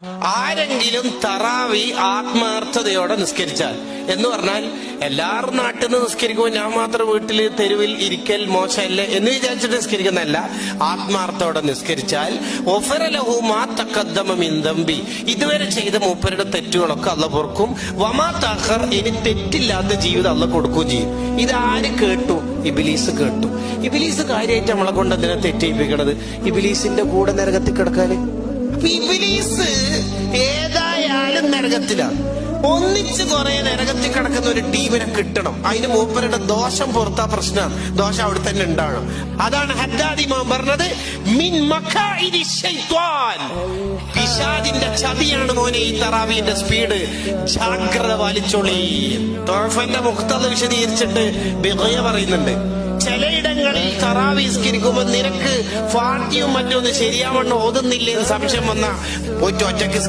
ആരെങ്കിലും തറാവി ആത്മാർത്ഥതയോടെ നിസ്കരിച്ചാൽ എന്ന് പറഞ്ഞാൽ എല്ലാവരും നാട്ടിൽ നിന്ന് നിസ്കരിക്കുമ്പോൾ ഞാൻ മാത്രം വീട്ടിൽ തെരുവിൽ ഇരിക്കൽ മോശമല്ലേ എന്ന് വിചാരിച്ചിട്ട് നിസ്കരിക്കുന്നതല്ല. ആത്മാർത്ഥത്തോടെ നിസ്കരിച്ചാൽ ഇതുവരെ ചെയ്ത മൂപ്പരുടെ തെറ്റുകളൊക്കെ അള്ള പൊറുക്കും. വമാ തഖർ, ഇനി തെറ്റില്ലാത്ത ജീവിതം അള്ള കൊടുക്കുകയും ചെയ്യും. ഇതാര് കേട്ടു? ഇബ്ലീസ് കേട്ടു. ഇബ്ലീസ് കാര്യമായിട്ട് നമ്മളെ കൊണ്ട് എന്തിനാ തെറ്റയിപ്പിക്കണത്? ഇബ്ലീസിന്റെ കൂടെ നരകത്തിൽ കിടക്കാന്. ഇബ്ലീസ് ഏതായാലും നരകത്തിലാണ്. ഒന്നിച്ച് കുറെ നരകത്തിൽ കിടക്കുന്ന ഒരു ടീമിനെ കിട്ടണം. അതിന് മൂപ്പരുടെ ദോഷം പുറത്താ പ്രശ്നം. ദോഷം അവിടെ തന്നെ ഉണ്ടാവണം. അതാണ് ഹദ്ദാദ് ഇമാം പറഞ്ഞത്, മിൻ മഖാഇദി ശൈത്വാൻ, പിശാചിന്റെ ചതിയാണ് മോനെ ഈ തറാവീന്റെ സ്പീഡ്. ജാഗ്രത പാലിച്ചോളി. തോഫന്റെ മുഖ്തദ വിശദീകരിച്ചിട്ട് ബിഗയ പറയുന്നുണ്ട്, ചിലയിടങ്ങളിൽ തറാവീസ്കരിക്കുമ്പോ നിനക്ക് ഫാത്തിയും മറ്റൊന്ന് ശരിയാവണ്ണം ഓതുന്നില്ലേ എന്ന് സംശയം വന്ന പോയിട്ട് ഒറ്റക്ക്